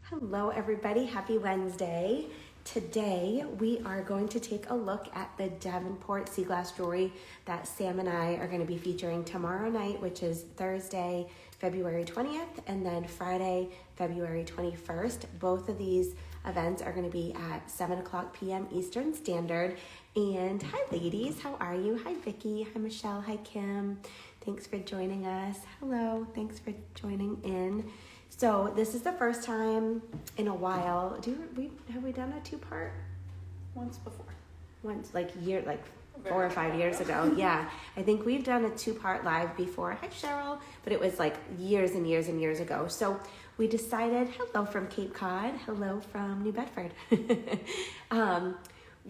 Hello everybody, happy Wednesday. Today we are going to take a look at the Davenport sea glass jewelry that Sam and I are going to be featuring tomorrow night, which is Thursday, February 20th, and then Friday, February 21st. Both of these events are going to be at 7 o'clock p.m. Eastern Standard. And hi ladies, how are you? Hi Vicki, hi Michelle, hi Kim. Thanks for joining us. Hello, thanks for joining in. So this is the first time in a while. Have we done a two-part? Once before. Once, like 4 or 5 years ago. Yeah, I think we've done a two-part live before. Hi Cheryl, but it was like years and years and years ago. So we decided, hello from Cape Cod, hello from New Bedford.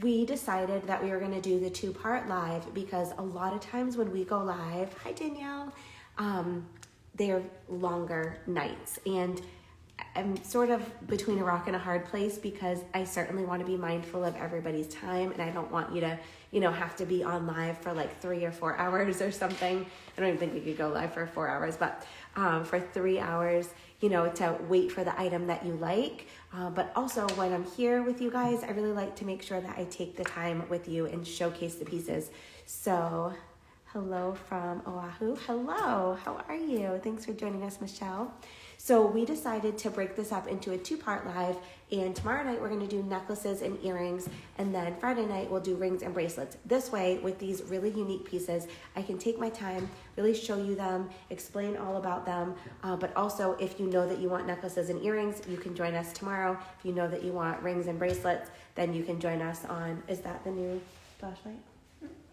We decided that we were going to do the two-part live because a lot of times when we go live, hi Danielle, they're longer nights, and I'm sort of between a rock and a hard place because I certainly want to be mindful of everybody's time, and I don't want you to, have to be on live for like 3 or 4 hours or something. I don't even think we could go live for 4 hours, but for 3 hours, to wait for the item that you like. But also when I'm here with you guys, I really like to make sure that I take the time with you and showcase the pieces. So hello from Oahu. Hello, how are you? Thanks for joining us, Michelle. So we decided to break this up into a two-part live, and tomorrow night we're going to do necklaces and earrings, and then Friday night we'll do rings and bracelets. This way, with these really unique pieces, I can take my time, really show you them, explain all about them, but also if you know that you want necklaces and earrings, you can join us tomorrow. If you know that you want rings and bracelets, then you can join us on, is that the new flashlight?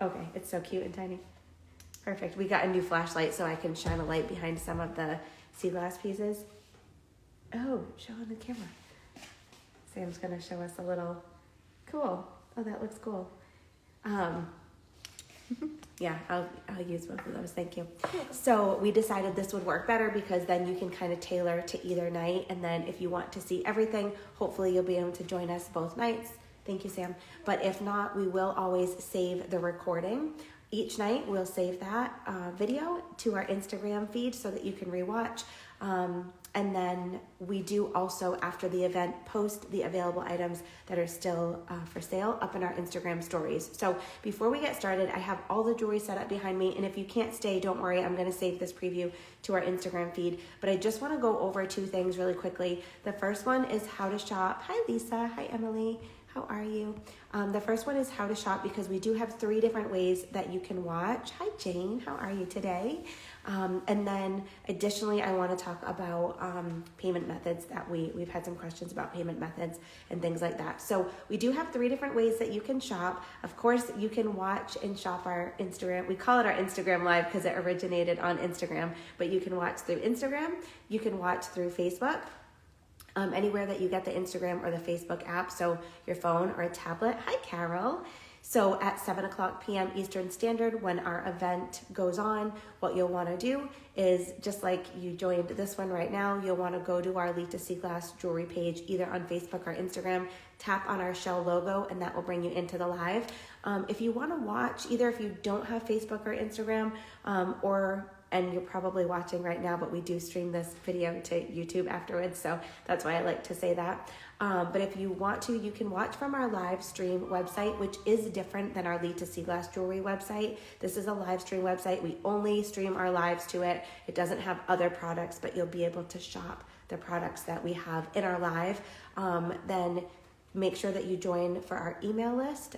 Okay, it's so cute and tiny. Perfect. We got a new flashlight so I can shine a light behind some of the sea glass pieces. Oh, show on the camera. Sam's going to show us a little. Cool. Oh, that looks cool. Yeah, I'll use both of those. Thank you. So we decided this would work better because then you can kind of tailor to either night. And then if you want to see everything, hopefully you'll be able to join us both nights. Thank you, Sam. But if not, we will always save the recording. Each night we'll save that video to our Instagram feed so that you can rewatch. And then we do also, after the event, post the available items that are still for sale up in our Instagram stories. So before we get started, I have all the jewelry set up behind me. And if you can't stay, don't worry. I'm going to save this preview to our Instagram feed. But I just want to go over two things really quickly. The first one is how to shop. Hi, Lisa. Hi, Emily. How are you? The first one is how to shop because we do have 3 different ways that you can watch. Hi, Jane. How are you today? And then additionally, I want to talk about payment methods that we've had some questions about payment methods and things like that. So we do have 3 different ways that you can shop. Of course, you can watch and shop our Instagram. We call it our Instagram Live because it originated on Instagram, but you can watch through Instagram. You can watch through Facebook. Anywhere that you get the Instagram or the Facebook app, so your phone or a tablet. Hi, Carol. So at 7 o'clock p.m. Eastern Standard, when our event goes on, what you'll want to do is, just like you joined this one right now, you'll want to go to our Lita Sea Glass jewelry page, either on Facebook or Instagram, tap on our shell logo, and that will bring you into the live. If you want to watch, either if you don't have Facebook or Instagram, and you're probably watching right now, but we do stream this video to YouTube afterwards, so that's why I like to say that. But if you want to, you can watch from our live stream website, which is different than our Lita Sea Glass jewelry website. This is a live stream website. We only stream our lives to it. It doesn't have other products, but you'll be able to shop the products that we have in our live. Then make sure that you join for our email list.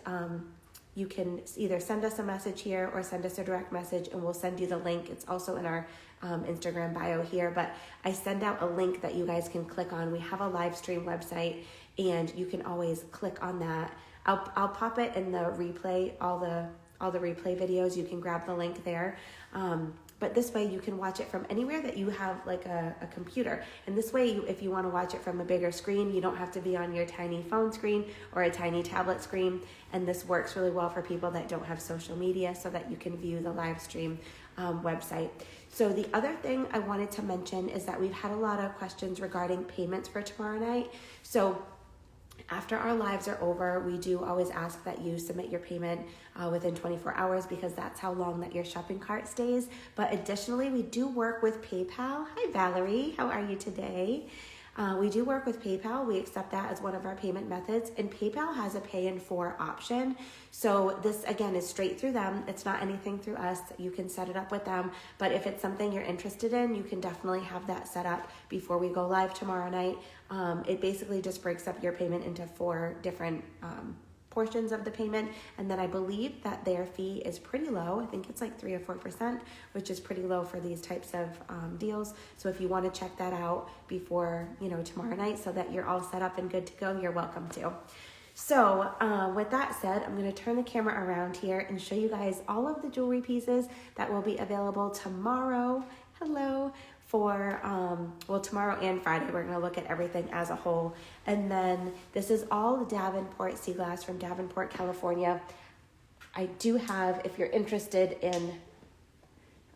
You can either send us a message here or send us a direct message and we'll send you the link. It's also in our Instagram bio here, but I send out a link that you guys can click on. We have a live stream website and you can always click on that. I'll pop it in the replay, all the replay videos. You can grab the link there. But this way you can watch it from anywhere that you have like a computer. And this way, if you want to watch it from a bigger screen, you don't have to be on your tiny phone screen or a tiny tablet screen. And this works really well for people that don't have social media so that you can view the live stream website. So the other thing I wanted to mention is that we've had a lot of questions regarding payments for tomorrow night. So after our lives are over, we do always ask that you submit your payment within 24 hours because that's how long that your shopping cart stays. But additionally, we do work with PayPal. Hi, Valerie. How are you today? We do work with PayPal. We accept that as one of our payment methods, and PayPal has a pay in 4 option. So this again is straight through them. It's not anything through us. You can set it up with them, but if it's something you're interested in, you can definitely have that set up before we go live tomorrow night. It basically just breaks up your payment into 4 different portions of the payment, and then I believe that their fee is pretty low. I think it's like 3 or 4%, which is pretty low for these types of deals. So if you want to check that out before tomorrow night, so that you're all set up and good to go, you're welcome to. So with that said, I'm going to turn the camera around here and show you guys all of the jewelry pieces that will be available tomorrow. Hello. For tomorrow and Friday, we're going to look at everything as a whole. And then this is all the Davenport sea glass from Davenport, California. I do have, if you're interested in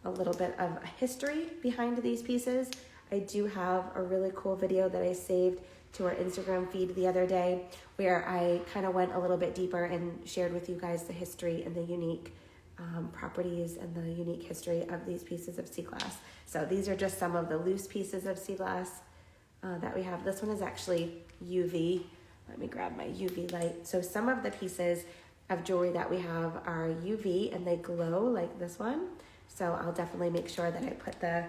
a little bit of a history behind these pieces, I do have a really cool video that I saved to our Instagram feed the other day, where I kind of went a little bit deeper and shared with you guys the history and the unique properties and the unique history of these pieces of sea glass. So these are just some of the loose pieces of sea glass that we have. This one is actually UV. Let me grab my UV light. So some of the pieces of jewelry that we have are UV and they glow like this one. So I'll definitely make sure that I put the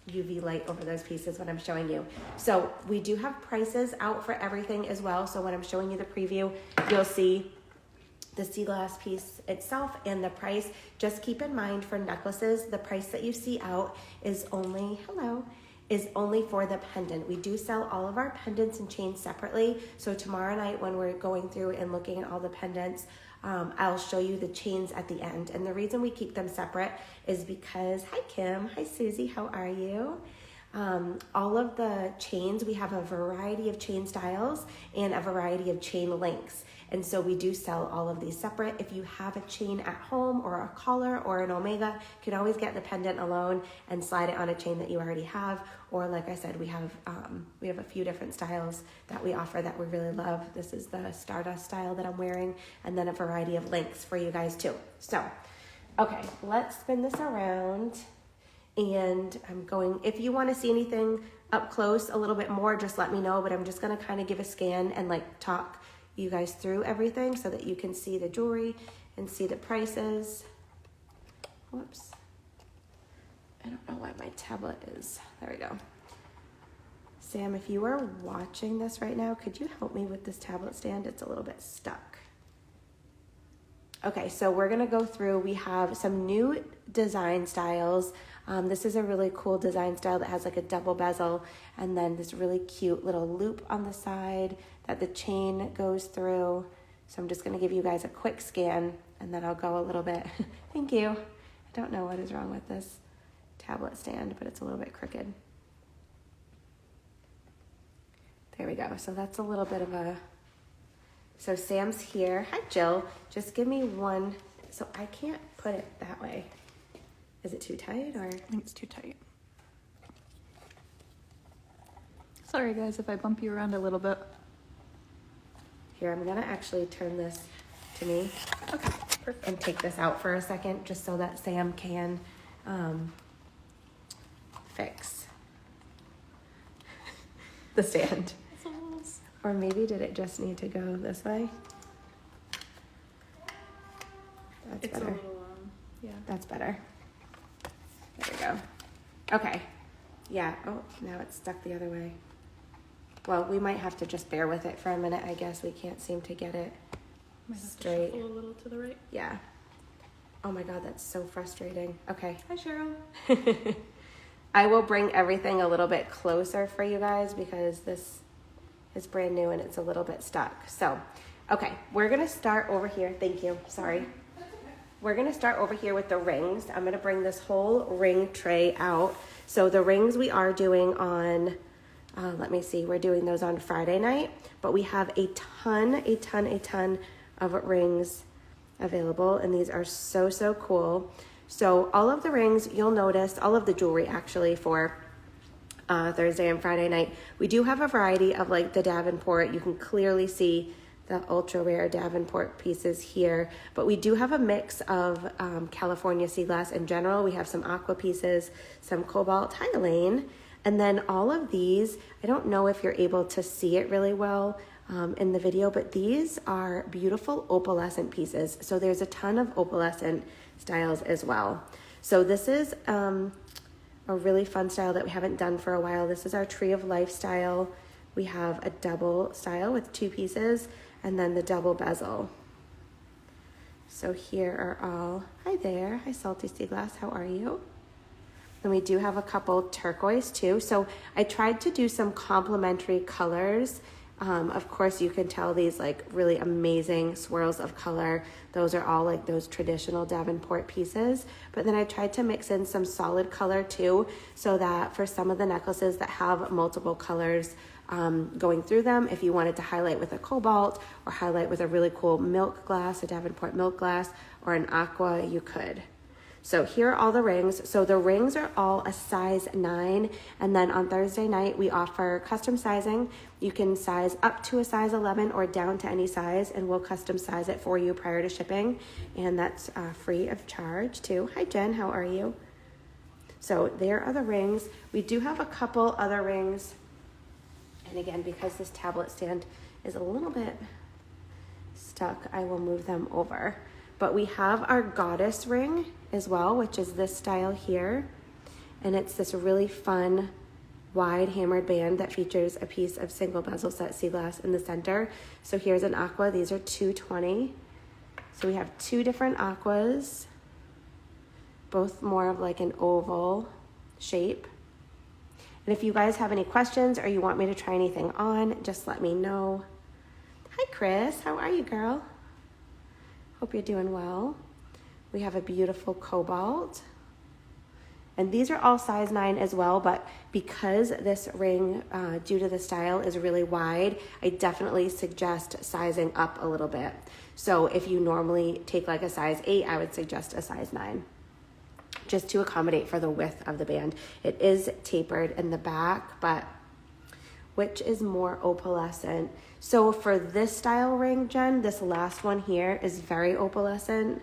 UV light over those pieces when I'm showing you. So we do have prices out for everything as well. So when I'm showing you the preview, you'll see the sea glass piece itself and the price. Just keep in mind for necklaces, the price that you see out is only for the pendant. We do sell all of our pendants and chains separately. So tomorrow night when we're going through and looking at all the pendants, I'll show you the chains at the end. And the reason we keep them separate is because, hi Kim, hi Susie, how are you? All of the chains, we have a variety of chain styles and a variety of chain lengths. And so we do sell all of these separate. If you have a chain at home or a collar or an omega, you can always get the pendant alone and slide it on a chain that you already have. Or like I said, we have a few different styles that we offer that we really love. This is the Stardust style that I'm wearing, and then a variety of lengths for you guys too. So, okay, let's spin this around. And I'm going, if you want to see anything up close a little bit more, just let me know, but I'm just going to kind of give a scan and like talk you guys through everything so that you can see the jewelry and see the prices. Whoops. I don't know why my tablet is, there we go. Sam, if you are watching this right now, could you help me with this tablet stand? It's a little bit stuck. Okay, so we're gonna go through, we have some new design styles. This is a really cool design style that has like a double bezel and then this really cute little loop on the side that the chain goes through. So I'm just gonna give you guys a quick scan and then I'll go a little bit, thank you. I don't know what is wrong with this tablet stand, but it's a little bit crooked. There we go, so that's a little bit of a, so Sam's here. Hi, Jill. Just give me one. So I can't put it that way. Is it too tight or? I think it's too tight. Sorry guys if I bump you around a little bit. Here, I'm gonna actually turn this to me. Okay, perfect. And take this out for a second just so that Sam can fix the stand. Or maybe did it just need to go this way? That's it's better. A little, yeah. That's better. There we go. Okay. Yeah. Oh, now it's stuck the other way. Well, we might have to just bear with it for a minute. I guess we can't seem to get it Might have straight. to shuffle a little to the right. Yeah. Oh my God, that's so frustrating. Okay. Hi, Cheryl. I will bring everything a little bit closer for you guys because this is brand new and it's a little bit stuck. So, okay, we're gonna start over here. Thank you, sorry. We're gonna start over here with the rings. I'm gonna bring this whole ring tray out. So the rings we are doing on, let me see, we're doing those on Friday night, but we have a ton of rings available and these are so cool. So all of the rings, you'll notice, all of the jewelry actually for Thursday and Friday night. We do have a variety of like the Davenport. You can clearly see the ultra rare Davenport pieces here, but we do have a mix of California sea glass in general. We have some aqua pieces, some cobalt. Hi, Elaine. And then all of these, I don't know if you're able to see it really well in the video, but these are beautiful opalescent pieces. So there's a ton of opalescent styles as well. So this is a really fun style that we haven't done for a while. This is our Tree of Life style. We have a double style with 2 pieces and then the double bezel. So here are all, hi there, hi Salty Sea Glass, how are you? And we do have a couple turquoise too. So I tried to do some complementary colors. Of course, you can tell these like really amazing swirls of color. Those are all like those traditional Davenport pieces. But then I tried to mix in some solid color too, so that for some of the necklaces that have multiple colors going through them, if you wanted to highlight with a cobalt or highlight with a really cool milk glass, a Davenport milk glass, or an aqua, you could. So here are all the rings. So the rings are all a size 9. And then on Thursday night, we offer custom sizing. You can size up to a size 11 or down to any size, and we'll custom size it for you prior to shipping. And that's free of charge too. Hi Jen, how are you? So there are the rings. We do have a couple other rings. And again, because this tablet stand is a little bit stuck, I will move them over. But we have our goddess ring as well, which is this style here. And it's this really fun wide hammered band that features a piece of single bezel set sea glass in the center. So here's an aqua. These are $220. So we have 2 different aquas, both more of like an oval shape. And if you guys have any questions or you want me to try anything on, just let me know. Hi Chris, how are you, girl? Hope you're doing well. We have a beautiful cobalt. And these are all size 9 as well, but because this ring, due to the style, is really wide, I definitely suggest sizing up a little bit. So if you normally take like a size 8, I would suggest a size 9, just to accommodate for the width of the band. It is tapered in the back, but which is more opalescent? So for this style ring, Jen, this last one here is very opalescent.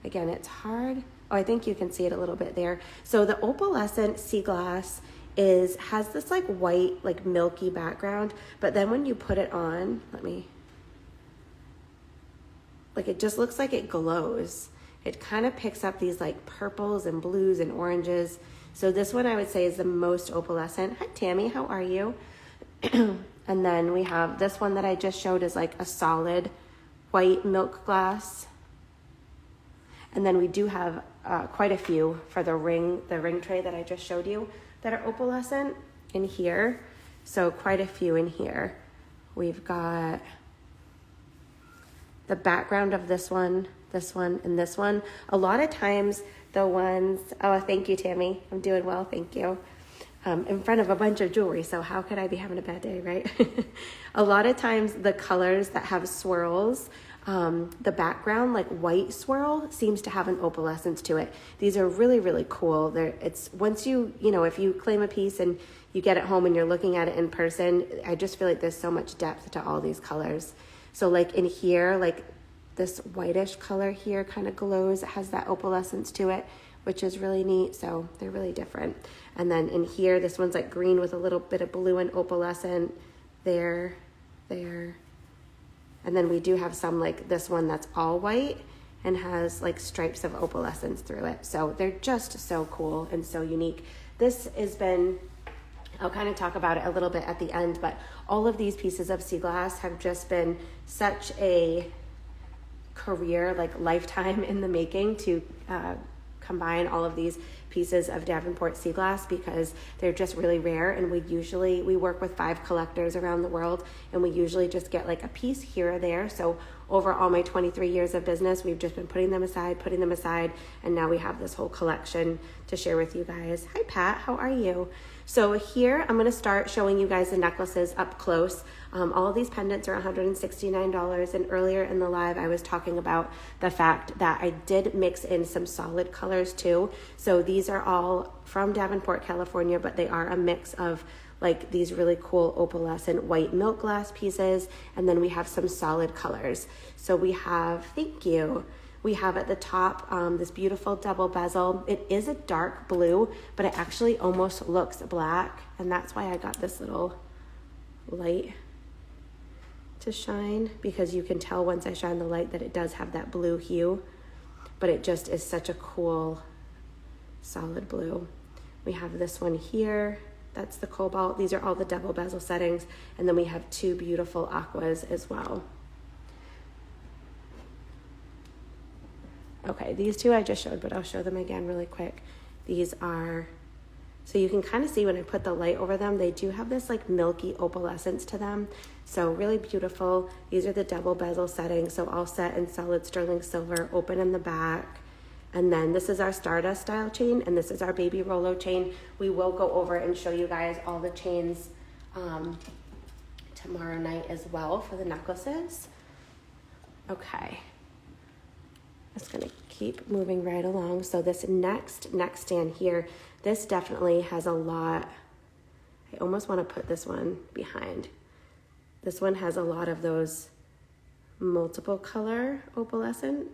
Again, it's hard. Oh, I think you can see it a little bit there. So the opalescent sea glass has this like white, like milky background, but then when you put it on, it just looks like it glows. It kind of picks up these like purples and blues and oranges. So this one I would say is the most opalescent. Hi Tammy, how are you? And then we have this one that I just showed is like a solid white milk glass. And then we do have quite a few for the ring tray that I just showed you that are opalescent in here. So quite a few in here. We've got the background of this one, and this one. A lot of times the ones, oh, thank you, Tammy. I'm doing well, thank you. In front of a bunch of jewelry, so how could I be having a bad day, right? A lot of times the colors that have swirls, the background, like white swirl, seems to have an opalescence to it. These are really, really cool. It's once if you claim a piece and you get it home and you're looking at it in person, I just feel like there's so much depth to all these colors. So like in here, like this whitish color here kind of glows. It has that opalescence to it, which is really neat. So they're really different. And then in here, this one's like green with a little bit of blue and opalescent there. And then we do have some like this one that's all white and has like stripes of opalescence through it. So they're just so cool and so unique. This has been, I'll kind of talk about it a little bit at the end, but all of these pieces of sea glass have just been such a career, like lifetime in the making to combine all of these pieces of Davenport sea glass, because they're just really rare. And we work with 5 collectors around the world, and we usually just get like a piece here or there. So over all my 23 years of business, we've just been putting them aside, and now we have this whole collection to share with you guys. Hi Pat, how are you? So here I'm going to start showing you guys the necklaces up close. All of these pendants are $169, and earlier in the live I was talking about the fact that I did mix in some solid colors too. So these are all from Davenport, California, but they are a mix of like these really cool opalescent white milk glass pieces, and then we have some solid colors. So we have, thank you, We have at the top this beautiful double bezel. It is a dark blue, but it actually almost looks black, and that's why I got this little light to shine, because you can tell once I shine the light that it does have that blue hue, but it just is such a cool solid blue. We have this one here, that's the cobalt. These are all the double bezel settings, and then we have two beautiful aquas as well. Okay, these two I just showed, but I'll show them again really quick. These are, so you can kind of see when I put the light over them, they do have this like milky opalescence to them. So really beautiful. These are the double bezel settings. So all set in solid sterling silver, open in the back. And then this is our Stardust style chain, and this is our Baby Rolo chain. We will go over and show you guys all the chains tomorrow night as well for the necklaces. Okay. Just gonna keep moving right along. So this next neck stand here, this definitely has a lot. I almost want to put this one behind. This one has a lot of those multiple color opalescent.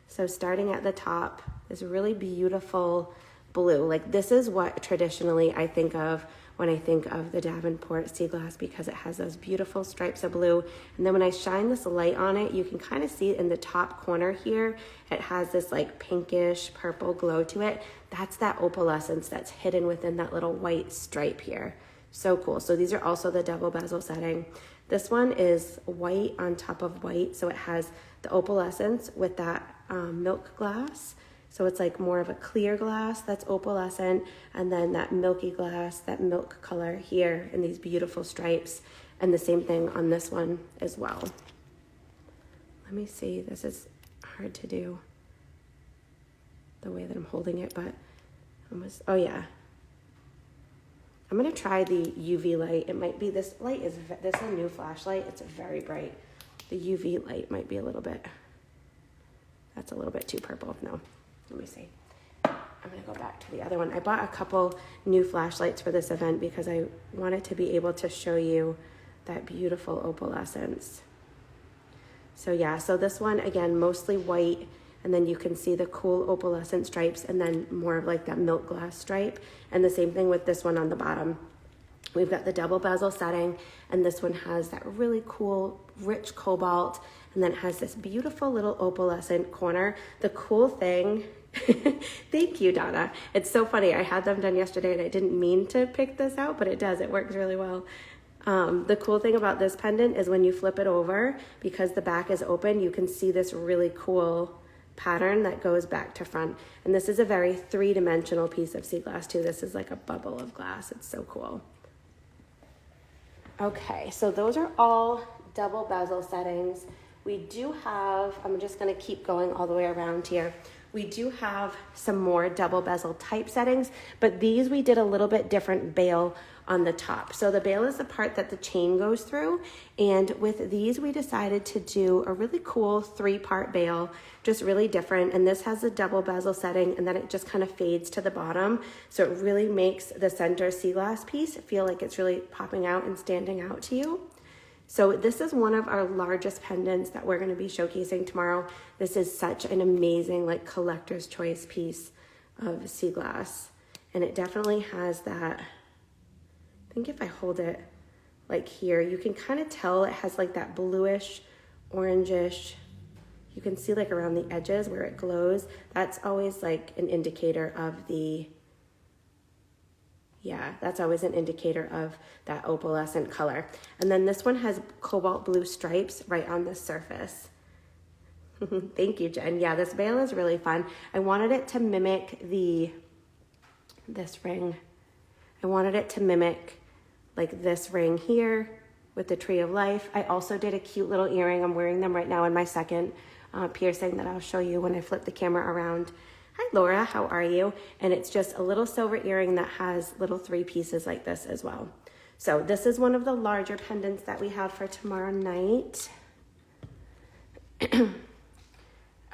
So starting at the top, this really beautiful blue. Like this is what traditionally I think of when I think of the Davenport sea glass, because it has those beautiful stripes of blue. And then when I shine this light on it, you can kind of see in the top corner here, it has this like pinkish purple glow to it. That's that opalescence that's hidden within that little white stripe here. So cool. So these are also the double bezel setting. This one is white on top of white. So it has the opalescence with that milk glass. So it's like more of a clear glass that's opalescent, and then that milky glass, that milk color here in these beautiful stripes, and the same thing on this one as well. Let me see, this is hard to do the way that I'm holding it, but almost, oh yeah. I'm gonna try the UV light. It might be, this light is, this is a new flashlight, it's very bright. The UV light might be a little bit, that's a little bit too purple, no. Let me see. I'm gonna go back to the other one. I bought a couple new flashlights for this event because I wanted to be able to show you that beautiful opalescence. So yeah, so this one, again, mostly white, and then you can see the cool opalescent stripes, and then more of like that milk glass stripe. And the same thing with this one on the bottom. We've got the double bezel setting, and this one has that really cool, rich cobalt, and then it has this beautiful little opalescent corner. The cool thing, thank you, Donna. It's so funny. I had them done yesterday, and I didn't mean to pick this out, but it does. It works really well. The cool thing about this pendant is when you flip it over, because the back is open, you can see this really cool pattern that goes back to front. And this is a very three-dimensional piece of sea glass too. This is like a bubble of glass. It's so cool. Okay, so those are all double bezel settings. We do have, I'm just gonna keep going all the way around here. We do have some more double bezel type settings, but these we did a little bit different bail on the top. So the bail is the part that the chain goes through, and with these we decided to do a really cool 3-part bail, just really different. And this has a double bezel setting, and then it just kind of fades to the bottom, so it really makes the center sea glass piece feel like it's really popping out and standing out to you. So this is one of our largest pendants that we're going to be showcasing tomorrow. This is such an amazing like collector's choice piece of sea glass, and it definitely has that, I think if I hold it like here, you can kind of tell it has like that bluish, orangish, you can see like around the edges where it glows. That's always like an indicator of the, yeah, that's always an indicator of that opalescent color. And then this one has cobalt blue stripes right on the surface. Thank you, Jen. Yeah, this veil is really fun. I wanted it to mimic this ring. I wanted it to mimic like this ring here with the tree of life. I also did a cute little earring. I'm wearing them right now in my second piercing that I'll show you when I flip the camera around. Hi, Laura, how are you? And it's just a little silver earring that has little 3 pieces like this as well. So this is one of the larger pendants that we have for tomorrow night.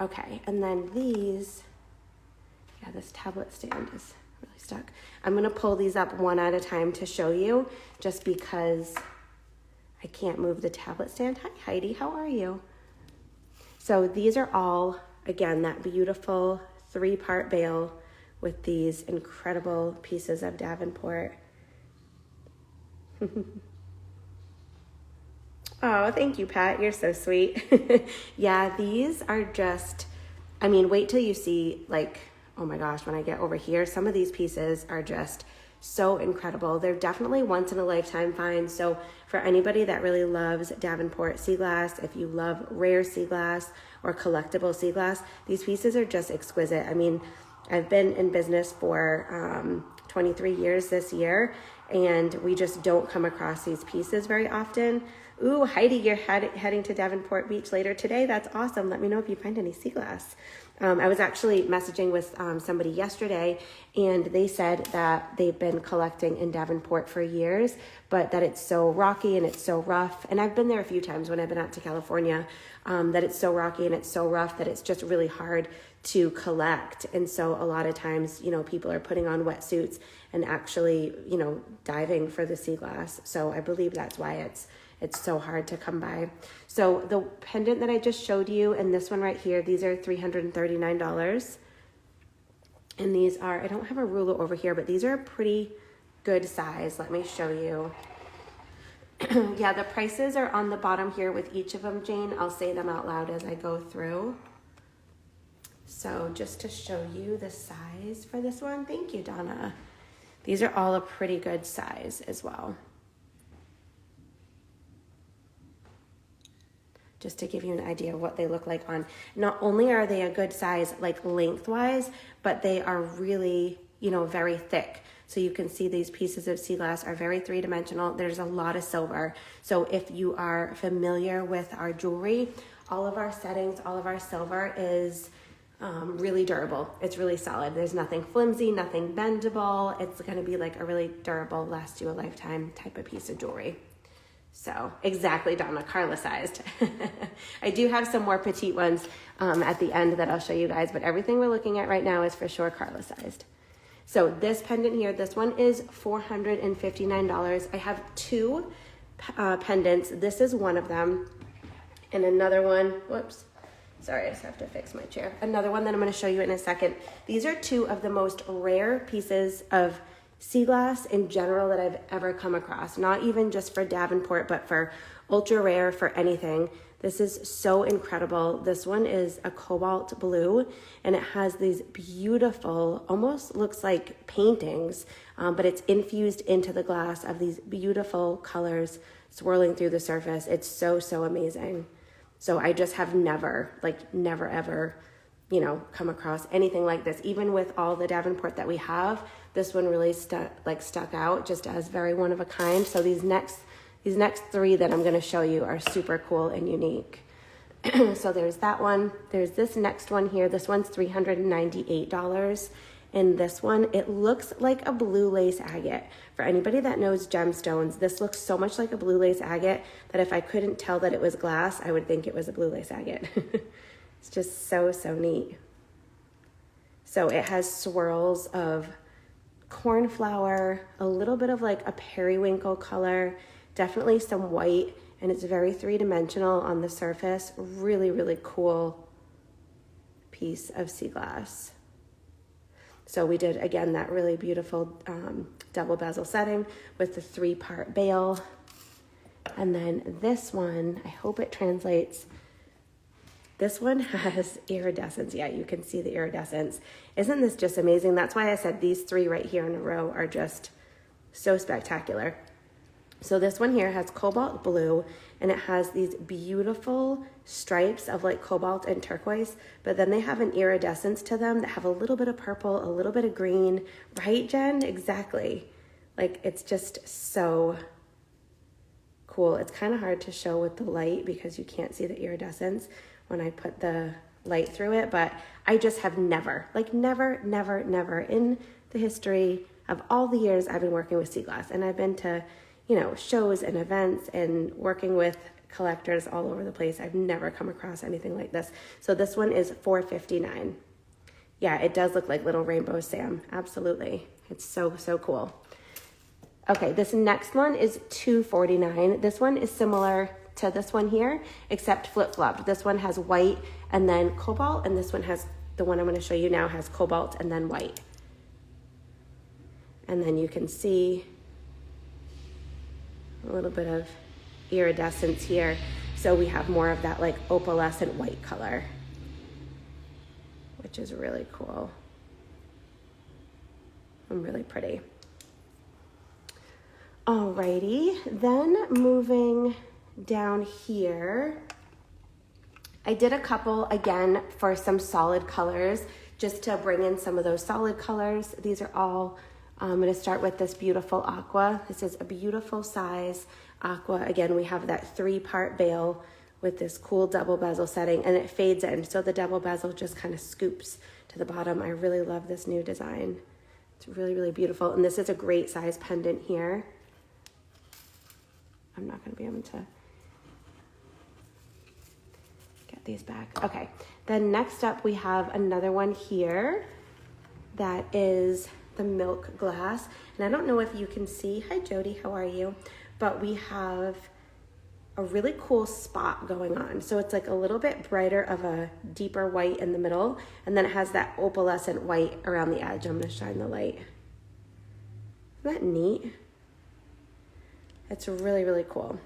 Okay, and then these, yeah, this tablet stand is really stuck. I'm gonna pull these up one at a time to show you, just because I can't move the tablet stand. Hi, Heidi, how are you? So these are all, again, that beautiful 3-part bale with these incredible pieces of Davenport. Oh, thank you, Pat. You're so sweet. Yeah, these are just, I mean, wait till you see, like, oh my gosh, when I get over here, some of these pieces are just so incredible. They're definitely once in a lifetime finds. So for anybody that really loves Davenport sea glass, if you love rare sea glass or collectible sea glass, these pieces are just exquisite. I mean, I've been in business for 23 years this year, and we just don't come across these pieces very often. Ooh, Heidi, you're heading to Davenport Beach later today. That's awesome. Let me know if you find any sea glass. I was actually messaging with somebody yesterday, and they said that they've been collecting in Davenport for years, but that it's so rocky and it's so rough. And I've been there a few times when I've been out to California, that it's so rocky and it's so rough that it's just really hard to collect. And so a lot of times, you know, people are putting on wetsuits and actually, you know, diving for the sea glass. So I believe that's why it's so hard to come by. So the pendant that I just showed you and this one right here, these are $339. And these are, I don't have a ruler over here, but these are a pretty good size. Let me show you. Yeah, the prices are on the bottom here with each of them, Jane. I'll say them out loud as I go through. So just to show you the size for this one, thank you, Donna. These are all a pretty good size as well. Just to give you an idea of what they look like on. Not only are they a good size, like lengthwise, but they are really, you know, very thick. So you can see these pieces of sea glass are very 3-dimensional. There's a lot of silver. So if you are familiar with our jewelry, all of our settings, all of our silver is really durable. It's really solid. There's nothing flimsy, nothing bendable. It's gonna be like a really durable, last you a lifetime type of piece of jewelry. So exactly, Donna, Carla sized. I do have some more petite ones at the end that I'll show you guys, but everything we're looking at right now is for sure Carla sized. So this pendant here, this one is $459. I have 2 pendants. This is one of them. And another one, whoops, sorry, I just have to fix my chair. Another one that I'm gonna show you in a second. These are 2 of the most rare pieces of sea glass in general that I've ever come across. Not even just for Davenport, but for ultra rare, for anything. This is so incredible. This one is a cobalt blue, and it has these beautiful, almost looks like paintings, but it's infused into the glass of these beautiful colors swirling through the surface. It's so, so amazing. So I just have never ever, you know, come across anything like this. Even with all the Davenport that we have, this one really stuck out just as very one of a kind. So these next 3 that I'm going to show you are super cool and unique. So there's that one. There's this next one here. This one's $398. And this one, it looks like a blue lace agate. For anybody that knows gemstones, this looks so much like a blue lace agate that if I couldn't tell that it was glass, I would think it was a blue lace agate. It's just so, so neat. So it has swirls of cornflower, a little bit of like a periwinkle color, definitely some white, and it's very 3-dimensional on the surface. Really, really cool piece of sea glass. So we did, again, that really beautiful double bezel setting with the 3-part bale. And then this one, I hope it translates. This one has iridescence. Yeah, you can see the iridescence. Isn't this just amazing? That's why I said these 3 right here in a row are just so spectacular. So this one here has cobalt blue, and it has these beautiful stripes of like cobalt and turquoise, but then they have an iridescence to them that have a little bit of purple, a little bit of green, right, Jen? Exactly. Like, it's just so cool. It's kind of hard to show with the light because you can't see the iridescence when I put the light through it, but I just have never in the history of all the years I've been working with sea glass, and I've been to, you know, shows and events and working with collectors all over the place, I've never come across anything like this. So this one is $459. Yeah, it does look like little rainbows, Sam. Absolutely. It's so, so cool. Okay, this next one is $249. This one is similar to this one here, except flip-flopped. This one has white and then cobalt, and this one has, the one I'm going to show you now has cobalt and then white. And then you can see a little bit of iridescence here. So we have more of that like opalescent white color, which is really cool and really pretty. Alrighty, then moving down here, I did a couple again for some solid colors, just to bring in some of those solid colors. These are all, I'm gonna start with this beautiful aqua. This is a beautiful size aqua. Again, we have that 3-part bail with this cool double bezel setting, and it fades in, so the double bezel just kind of scoops to the bottom. I really love this new design. It's really, really beautiful, and this is a great size pendant here. I'm not gonna be able to get these back. Okay, then next up we have another one here that is the milk glass. And I don't know if you can see, hi Jody, how are you? But we have a really cool spot going on. So it's like a little bit brighter of a deeper white in the middle, and then it has that opalescent white around the edge. I'm gonna shine the light. Isn't that neat? It's really, really cool.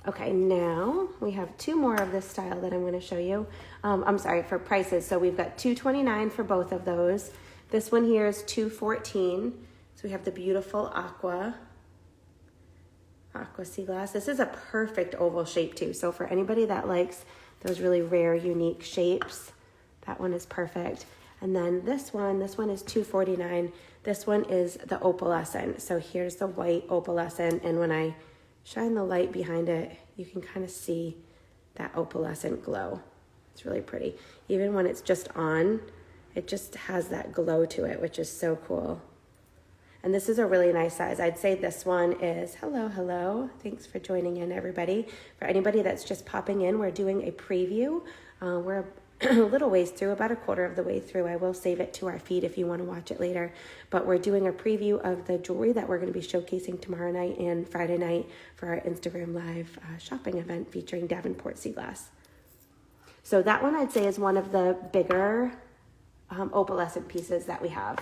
Okay, now we have 2 more of this style that I'm going to show you. I'm sorry, for prices. So we've got $229 for both of those. This one here is $214. So we have the beautiful aqua sea glass. This is a perfect oval shape too. So for anybody that likes those really rare, unique shapes, that one is perfect. And then this one is $249. This one is the opalescent. So here's the white opalescent, and when I shine the light behind it, you can kind of see that opalescent glow. It's really pretty. Even when it's just on, it just has that glow to it, which is so cool. And this is a really nice size. I'd say this one is, hello. Thanks for joining in, everybody. For anybody that's just popping in, we're doing a preview. We're a little ways through, about a quarter of the way through. I will save it to our feed if you want to watch it later. But we're doing a preview of the jewelry that we're going to be showcasing tomorrow night and Friday night for our Instagram Live shopping event featuring Davenport sea glass. So that one I'd say is one of the bigger opalescent pieces that we have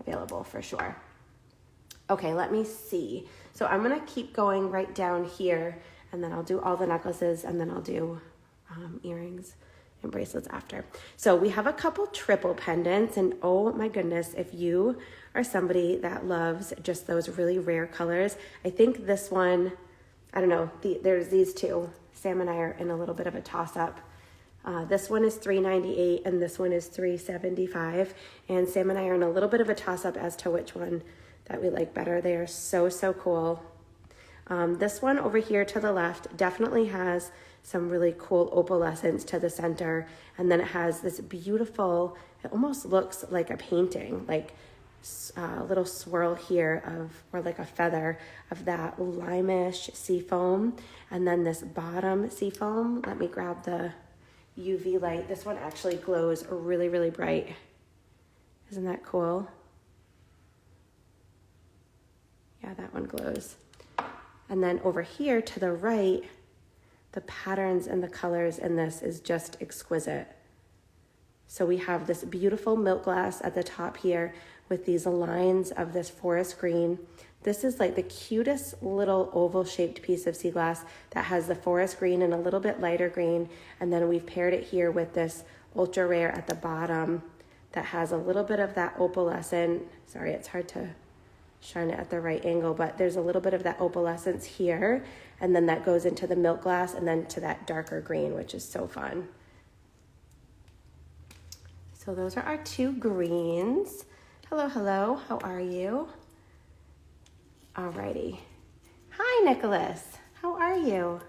available for sure. Okay, let me see. So I'm going to keep going right down here, and then I'll do all the necklaces, and then I'll do earrings and bracelets after. So we have a couple triple pendants, and oh my goodness, if you are somebody that loves just those really rare colors, I think this one, I don't know, there's these two. Sam and I are in a little bit of a toss-up. This one is $398 and this one is $375, and Sam and I are in a little bit of a toss-up as to which one that we like better. They are so cool. This one over here to the left definitely has some really cool opalescence to the center, and then it has this beautiful, it almost looks like a painting, like a little swirl here of, or like a feather of that limeish sea foam, and then this bottom sea foam. Let me grab the UV light. This one actually glows really bright. Isn't that cool? Yeah, that one glows. And then over here to the right, the patterns and the colors in this is just exquisite. So we have this beautiful milk glass at the top here with these lines of this forest green. This is like the cutest little oval shaped piece of sea glass that has the forest green and a little bit lighter green. And then we've paired it here with this ultra rare at the bottom that has a little bit of that opalescent, sorry, it's hard to shine it at the right angle, but there's a little bit of that opalescence here, and then that goes into the milk glass and then to that darker green, which is so fun. So those are our 2 greens. Hello, how are you? Alrighty. Hi, Nicholas, how are you?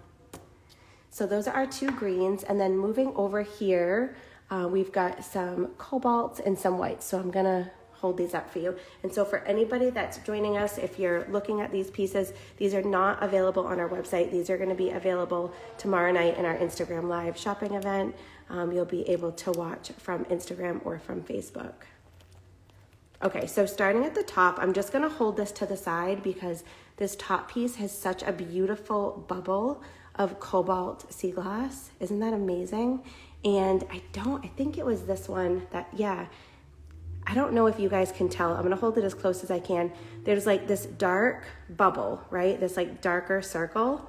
So those are our 2 greens, and then moving over here, we've got some cobalts and some whites. So I'm gonna hold these up for you. And so for anybody that's joining us, if you're looking at these pieces, these are not available on our website. These are going to be available tomorrow night in our Instagram Live shopping event. You'll be able to watch from Instagram or from Facebook. Okay, so starting at the top, I'm just gonna hold this to the side because this top piece has such a beautiful bubble of cobalt sea glass. Isn't that amazing? And I think it was this one that, yeah, I don't know if you guys can tell. I'm gonna hold it as close as I can. There's like this dark bubble, right? This like darker circle.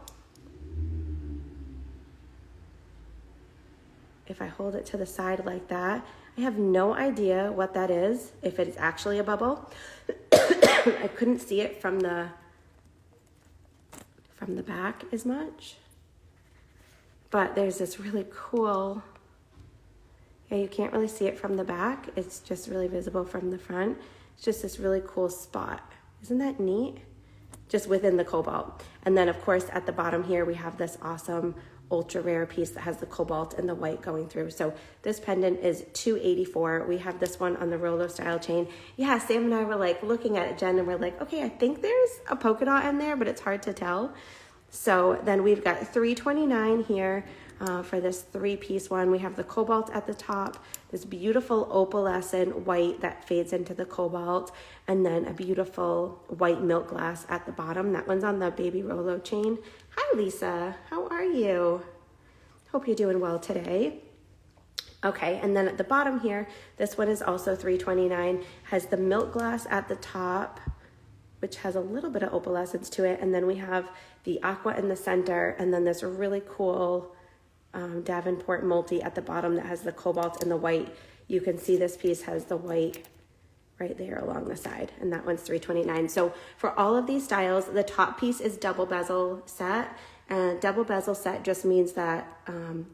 If I hold it to the side like that, I have no idea what that is, if it's actually a bubble. I couldn't see it from the back as much. But there's this really cool, yeah, you can't really see it from the back. It's just really visible from the front. It's just this really cool spot. Isn't that neat? Just within the cobalt. And then of course at the bottom here, we have this awesome ultra rare piece that has the cobalt and the white going through. So this pendant is $284. We have this one on the Rolo style chain. Yeah, Sam and I were like looking at it, Jen, and we're like, okay, I think there's a polka dot in there, but it's hard to tell. So then we've got $329 here for this 3-piece one. We have the cobalt at the top, this beautiful opalescent white that fades into the cobalt, and then a beautiful white milk glass at the bottom. That one's on the Baby Rolo chain. Hi, Lisa. How are you? Hope you're doing well today. Okay, and then at the bottom here, this one is also $329. Has the milk glass at the top, which has a little bit of opalescence to it, and then we have the aqua in the center, and then this really cool Davenport multi at the bottom that has the cobalt and the white. You can see this piece has the white right there along the side, and that one's $329. So for all of these styles, the top piece is double bezel set, and double bezel set just means that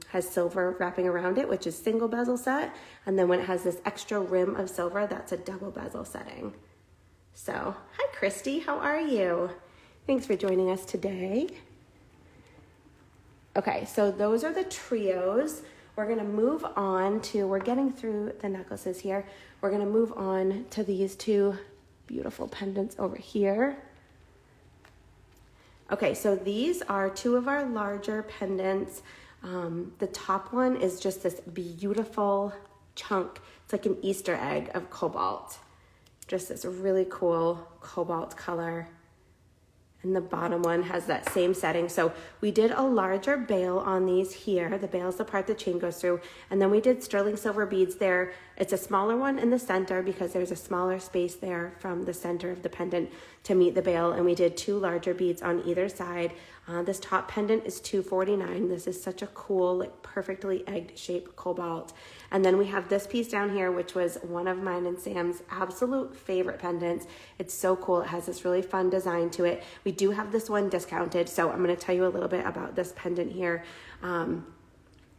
has silver wrapping around it, which is single bezel set, and then when it has this extra rim of silver, that's a double bezel setting. So, hi Christy, how are you? Thanks for joining us today. Okay, so those are the trios. We're gonna move on to, we're getting through the necklaces here. We're gonna move on to these 2 beautiful pendants over here. Okay, so these are 2 of our larger pendants. The top one is just this beautiful chunk. It's like an Easter egg of cobalt. Just this really cool cobalt color. And the bottom one has that same setting. So we did a larger bail on these here. The bail is the part the chain goes through. And then we did sterling silver beads there. It's a smaller one in the center because there's a smaller space there from the center of the pendant to meet the bail. And we did 2 larger beads on either side. This top pendant is $249. This is such a cool, like perfectly egged shaped cobalt. And then we have this piece down here, which was one of mine and Sam's absolute favorite pendants. It's so cool. It has this really fun design to it. We do have this one discounted, so I'm going to tell you a little bit about this pendant here.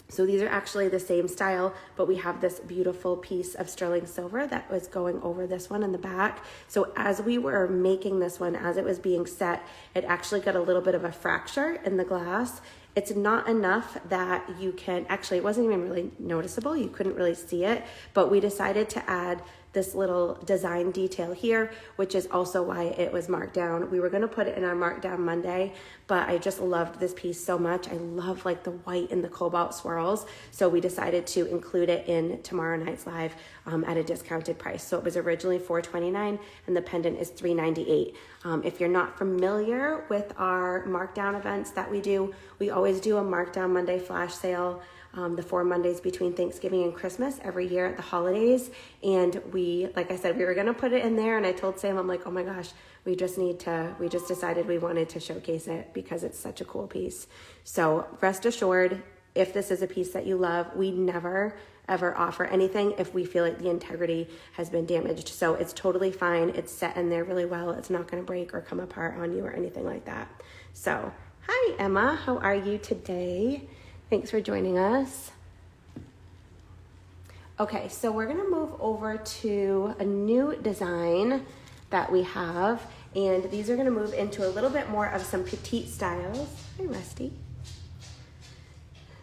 So these are actually the same style, but we have this beautiful piece of sterling silver that was going over this one in the back. So as we were making this one, as it was being set, it actually got a little bit of a fracture in the glass. It's not enough that you can, actually it wasn't even really noticeable, you couldn't really see it, but we decided to add this little design detail here, which is also why it was marked down. We were gonna put it in our markdown Monday, but I just loved this piece so much. I love like the white and the cobalt swirls. So we decided to include it in tomorrow night's live at a discounted price. So it was originally $429 and the pendant is $398. If you're not familiar with our markdown events that we do, we always do a markdown Monday flash sale. The 4 Mondays between Thanksgiving and Christmas every year at the holidays. And we, like I said, we were going to put it in there. And I told Sam, I'm like, oh my gosh, we just decided we wanted to showcase it because it's such a cool piece. So rest assured, if this is a piece that you love, we never ever offer anything if we feel like the integrity has been damaged. So it's totally fine. It's set in there really well. It's not going to break or come apart on you or anything like that. So hi, Emma. How are you today? Thanks for joining us. Okay, so we're gonna move over to a new design that we have, and these are gonna move into a little bit more of some petite styles. Hi, Rusty.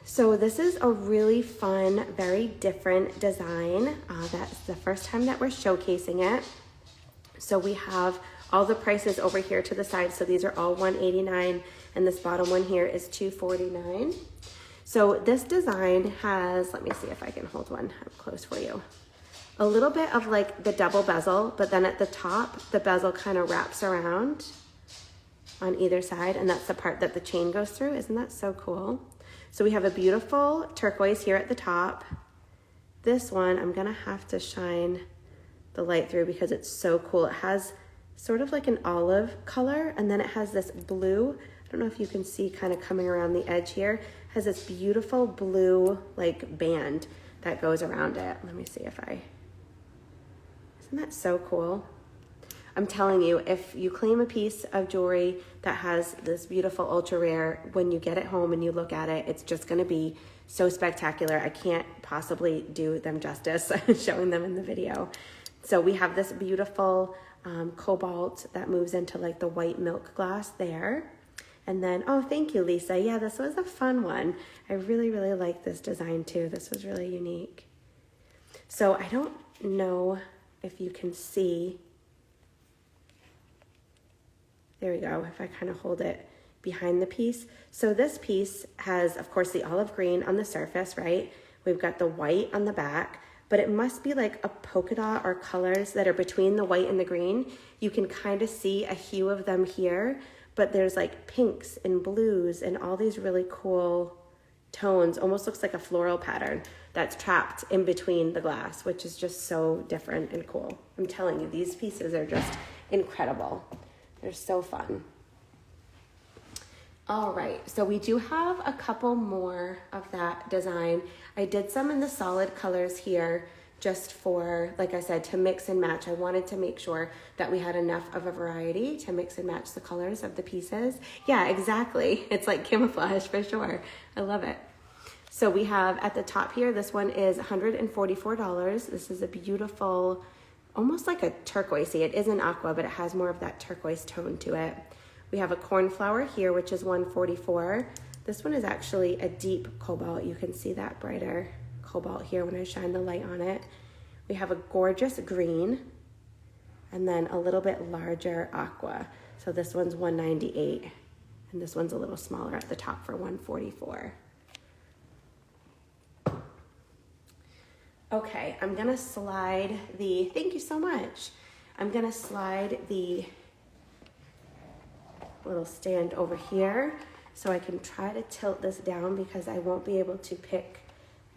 So this is a really fun, very different design. That's the first time that we're showcasing it. So we have all the prices over here to the side. So these are all $189, and this bottom one here is $249. So this design has, let me see if I can hold one up close for you. a little bit of like the double bezel, but then at the top, the bezel kind of wraps around on either side, and that's the part that the chain goes through. Isn't that so cool? So we have a beautiful turquoise here at the top. This one, I'm gonna have to shine the light through because it's so cool. It has sort of like an olive color, and then it has this blue, I don't know if you can see kind of coming around the edge here, it has this beautiful blue like band that goes around it. Let me see if isn't that so cool? I'm telling you, if you claim a piece of jewelry that has this beautiful ultra rare, when you get it home and you look at it, it's just gonna be so spectacular. I can't possibly do them justice showing them in the video. So we have this beautiful cobalt that moves into like the white milk glass there. And then, oh, thank you, Lisa. Yeah, this was a fun one. I really, really like this design too. This was really unique. So I don't know if you can see. There we go, if I kind of hold it behind the piece. So this piece has, of course, the olive green on the surface, right? We've got the white on the back, but it must be like a polka dot or colors that are between the white and the green. You can kind of see a hue of them here, but there's like pinks and blues and all these really cool tones. Almost looks like a floral pattern that's trapped in between the glass, which is just so different and cool. I'm telling you, these pieces are just incredible. They're so fun. All right, so we do have a couple more of that design. I did some in the solid colors here just for, like I said, to mix and match. I wanted to make sure that we had enough of a variety to mix and match the colors of the pieces. Yeah, exactly. It's like camouflage for sure. I love it. So we have at the top here, this one is $144. This is a beautiful, almost like a turquoisey. It is an aqua, but it has more of that turquoise tone to it. We have a cornflower here, which is $144. This one is actually a deep cobalt. You can see that brighter cobalt here when I shine the light on it. We have a gorgeous green, and then a little bit larger aqua. So this one's $198, and this one's a little smaller at the top for $144. Okay, I'm gonna slide the, thank you so much. I'm gonna slide the little stand over here so I can try to tilt this down because I won't be able to pick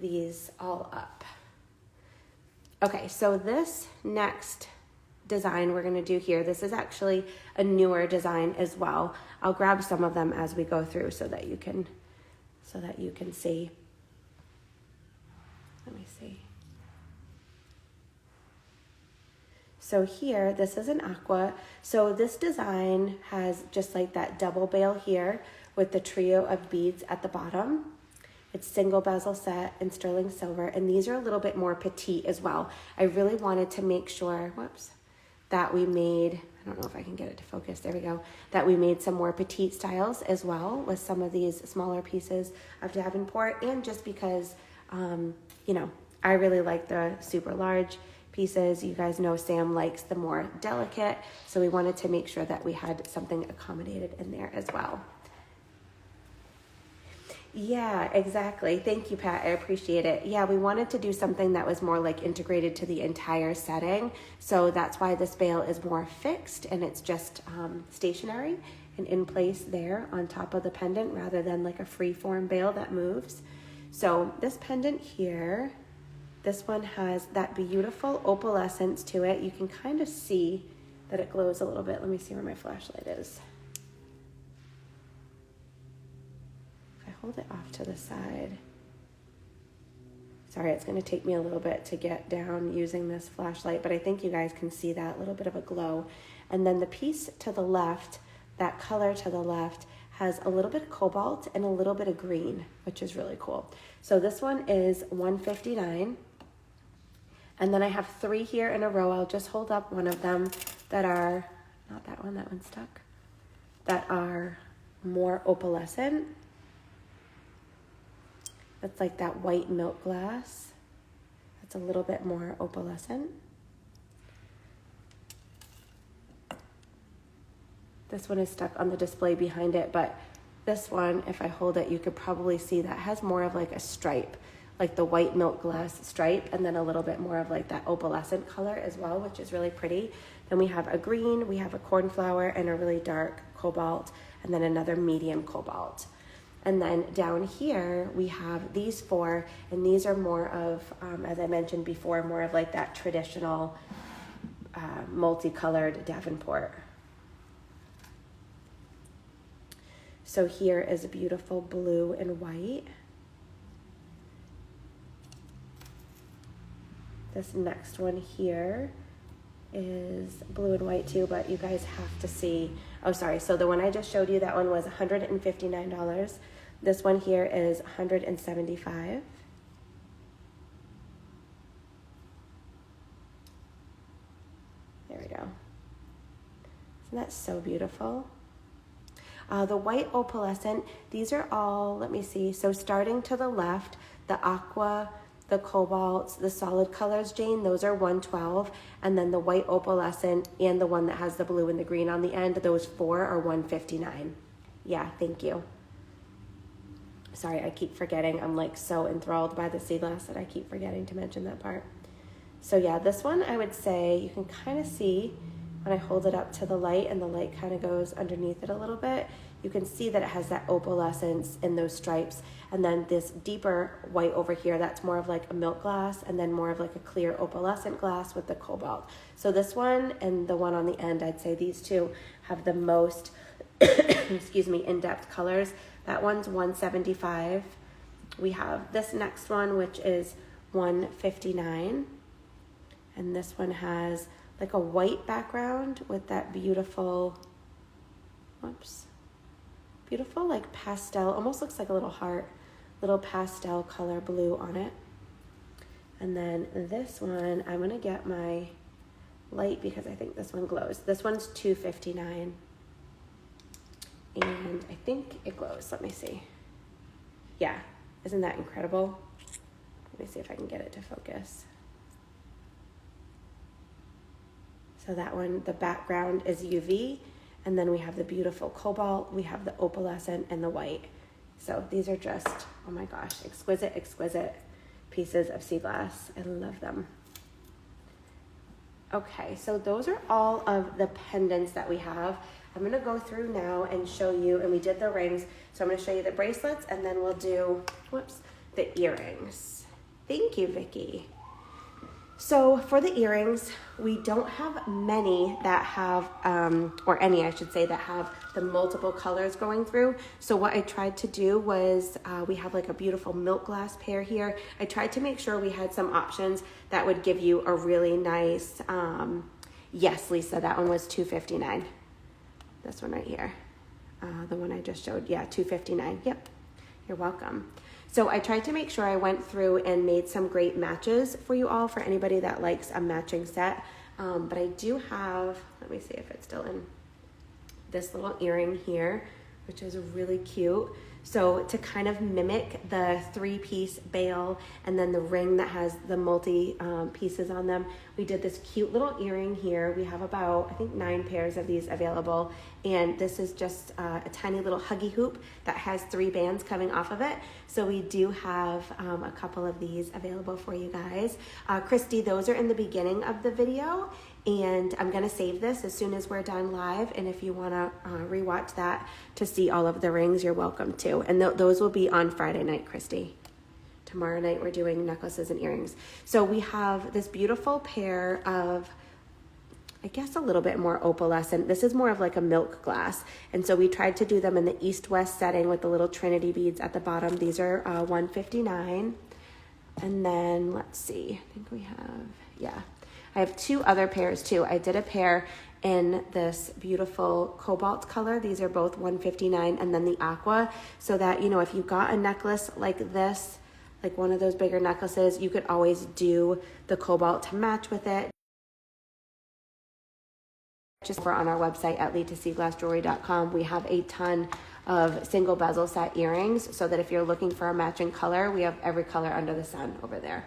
these all up. Okay, so this next design we're gonna do here, this is actually a newer design as well. I'll grab some of them as we go through so that you can see. Let me see. So here, this is an aqua. So this design has just like that double bail here with the trio of beads at the bottom. It's single bezel set in sterling silver, and these are a little bit more petite as well. I really wanted to make sure, that we made, I don't know if I can get it to focus, there we go, that we made some more petite styles as well with some of these smaller pieces of Davenport, and just because, I really like the super large pieces. You guys know Sam likes the more delicate, so we wanted to make sure that we had something accommodated in there as well. Yeah, exactly. Thank you, Pat. I appreciate it. Yeah, we wanted to do something that was more like integrated to the entire setting, so that's why this bail is more fixed and it's just stationary and in place there on top of the pendant rather than like a free-form bail that moves. So this pendant here, this one has that beautiful opalescence to it. You can kind of see that it glows a little bit. Let me see where my flashlight is. If I hold it off to the side. Sorry, it's going to take me a little bit to get down using this flashlight, but I think you guys can see that little bit of a glow. And then the piece to the left, that color to the left, has a little bit of cobalt and a little bit of green, which is really cool. So this one is $159. And then I have 3 here in a row. I'll just hold up one of them that are, not that one, that one's stuck, that are more opalescent. That's like that white milk glass. That's a little bit more opalescent. This one is stuck on the display behind it, but this one, if I hold it, you could probably see that has more of like a stripe, like the white milk glass stripe, and then a little bit more of like that opalescent color as well, which is really pretty. Then we have a green, we have a cornflower, and a really dark cobalt, and then another medium cobalt. And then down here, we have these four, and these are more of, as I mentioned before, more of like that traditional multicolored Davenport. So here is a beautiful blue and white. This next one here is blue and white too, but you guys have to see. Oh, sorry. So the one I just showed you, that one was $159. This one here is $175. There we go. Isn't that so beautiful? The white opalescent, these are all, let me see. So starting to the left, the aqua, the cobalts, the solid colors, Jane, those are $112. And then the white opalescent and the one that has the blue and the green on the end, those four are $159. Yeah, thank you. Sorry, I keep forgetting. I'm like so enthralled by the sea glass that I keep forgetting to mention that part. So yeah, this one I would say you can kind of see when I hold it up to the light and the light kind of goes underneath it a little bit, you can see that it has that opalescence in those stripes. And then this deeper white over here, that's more of like a milk glass, and then more of like a clear opalescent glass with the cobalt. So this one and the one on the end, I'd say these two have the most, excuse me, in-depth colors. That one's $175. We have this next one, which is $159. And this one has like a white background with that beautiful, beautiful like pastel, almost looks like a little heart, little pastel color blue on it. And then this one, I'm gonna get my light because I think this one glows. This one's $259. And I think it glows. Let me see. Yeah, isn't that incredible? Let me see if I can get it to focus. So that one, the background is UV, and then we have the beautiful cobalt, we have the opalescent, and the white. So these are just, oh my gosh, exquisite, exquisite pieces of sea glass. I love them. Okay, so those are all of the pendants that we have. I'm gonna go through now and show you, and we did the rings, so I'm gonna show you the bracelets, and then we'll do, the earrings. Thank you, Vicki. So for the earrings, we don't have many that have, or any I should say, that have the multiple colors going through. So what I tried to do was, we have like a beautiful milk glass pair here. I tried to make sure we had some options that would give you a really nice, yes, Lisa, that one was $259. This one right here, the one I just showed, yeah, $259. Yep, you're welcome. So I tried to make sure I went through and made some great matches for you all, for anybody that likes a matching set. But I do have, let me see if it's still in, this little earring here, which is really cute. So to kind of mimic the 3-piece bail and then the ring that has the multi pieces on them, we did this cute little earring here. We have about, I think, 9 pairs of these available. And this is just a tiny little huggy hoop that has 3 bands coming off of it. So we do have a couple of these available for you guys. Christy, those are in the beginning of the video. And I'm gonna save this as soon as we're done live. And if you wanna rewatch that to see all of the rings, you're welcome to. And those will be on Friday night, Christy. Tomorrow night we're doing necklaces and earrings. So we have this beautiful pair of, I guess, a little bit more opalescent. This is more of like a milk glass. And so we tried to do them in the east-west setting with the little Trinity beads at the bottom. These are $159. And then let's see, I think we have, yeah. I have 2 other pairs too. I did a pair in this beautiful cobalt color. These are both $159, and then the aqua, so that, you know, if you got a necklace like this, like one of those bigger necklaces, you could always do the cobalt to match with it. Just for on our website at leadtoseaglassjewelry.com, we have a ton of single bezel set earrings, so that if you're looking for a matching color, we have every color under the sun over there.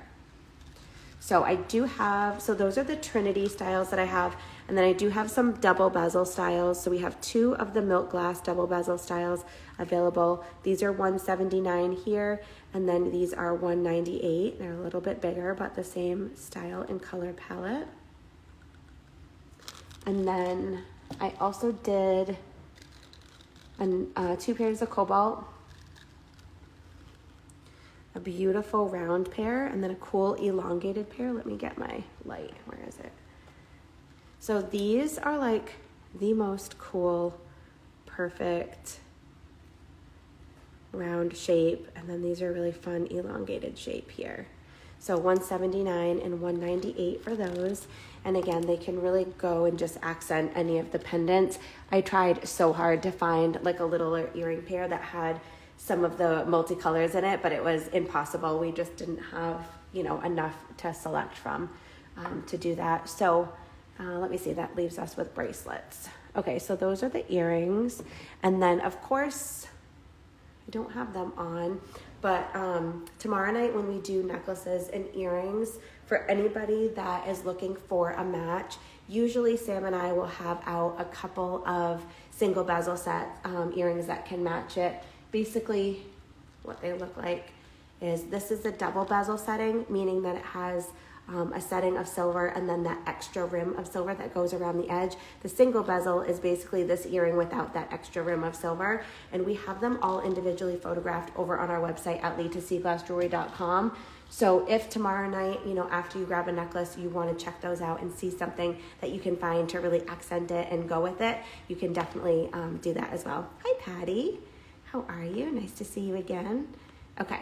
So I do have, so those are the Trinity styles that I have. And then I do have some double bezel styles. So we have 2 of the milk glass double bezel styles available. These are $179 here. And then these are $198. They're a little bit bigger, but the same style and color palette. And then I also did 2 pairs of cobalt, a beautiful round pair, and then a cool elongated pair. Let me get my light. Where is it? So these are like the most cool, perfect round shape. And then these are really fun elongated shape here. So $179 and $198 for those. And again, they can really go and just accent any of the pendants. I tried so hard to find like a little earring pair that had some of the multicolors in it, but it was impossible. We just didn't have, you know, enough to select from to do that. So let me see, that leaves us with bracelets. Okay, so those are the earrings. And then of course, I don't have them on, but tomorrow night when we do necklaces and earrings, for anybody that is looking for a match, usually Sam and I will have out a couple of single bezel set earrings that can match it. Basically, what they look like is this is a double bezel setting, meaning that it has a setting of silver and then that extra rim of silver that goes around the edge. The single bezel is basically this earring without that extra rim of silver, and we have them all individually photographed over on our website at LeeToSeeGlassJewelry.com. So if tomorrow night, you know, after you grab a necklace, you want to check those out and see something that you can find to really accent it and go with it, you can definitely do that as well. Hi, Patty. How are you? Nice to see you again. Okay.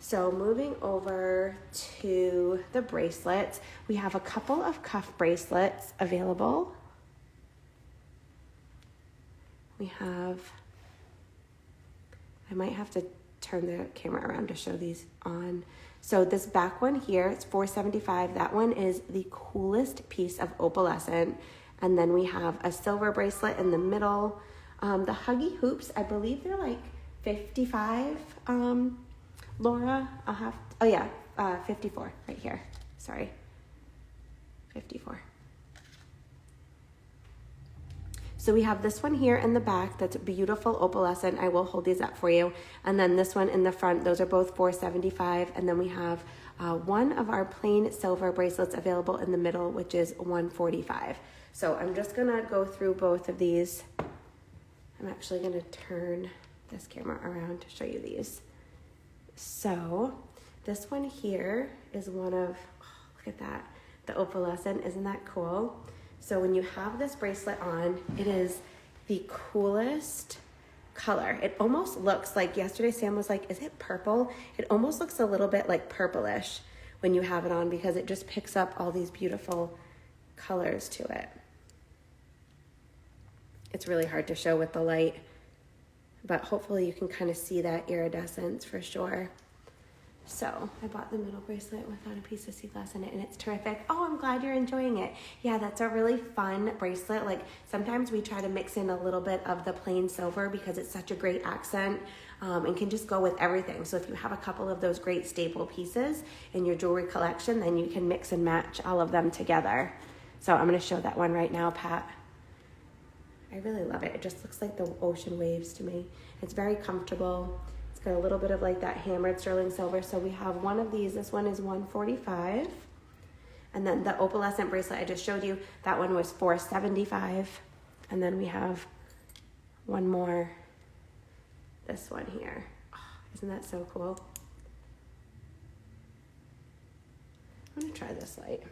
So moving over to the bracelets, we have a couple of cuff bracelets available. We have, I might have to turn the camera around to show these on. So this back one here, it's $475. That one is the coolest piece of opalescent. And then we have a silver bracelet in the middle. The Huggy Hoops, I believe they're like $55. Laura, I'll have, 54 right here. Sorry, 54. So we have this one here in the back that's beautiful opalescent. I will hold these up for you. And then this one in the front, those are both $475. And then we have one of our plain silver bracelets available in the middle, which is $145. So I'm just gonna go through both of these. I'm actually gonna turn this camera around to show you these. So this one here is one of, look at that, the opalescent, isn't that cool? So when you have this bracelet on, it is the coolest color. It almost looks like, yesterday Sam was like, is it purple? It almost looks a little bit like purplish when you have it on because it just picks up all these beautiful colors to it. It's really hard to show with the light, but hopefully you can kind of see that iridescence for sure. So I bought the middle bracelet without a piece of sea glass in it, and it's terrific. Oh, I'm glad you're enjoying it. Yeah, that's a really fun bracelet. Like sometimes we try to mix in a little bit of the plain silver because it's such a great accent and can just go with everything. So if you have a couple of those great staple pieces in your jewelry collection, then you can mix and match all of them together. So I'm gonna show that one right now, Pat. I really love it. It just looks like the ocean waves to me. It's very comfortable. It's got a little bit of like that hammered sterling silver. So we have one of these. This one is $145. And then the opalescent bracelet I just showed you, that one was $475. And then we have one more, this one here. Oh, isn't that so cool? I'm gonna try this light.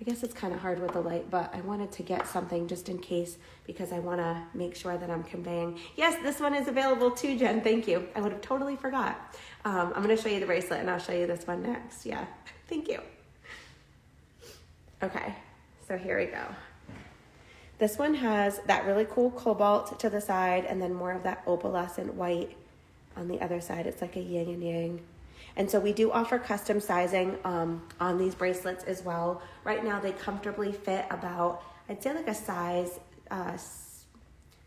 I guess it's kind of hard with the light, but I wanted to get something just in case because I want to make sure that I'm conveying. Yes, this one is available too, Jen. Thank you. I would have totally forgot. I'm going to show you the bracelet and I'll show you this one next. Yeah, thank you. Okay, so here we go. This one has that really cool cobalt to the side and then more of that opalescent white on the other side. It's like a yin and yang. And so we do offer custom sizing on these bracelets as well. Right now they comfortably fit about, I'd say like a size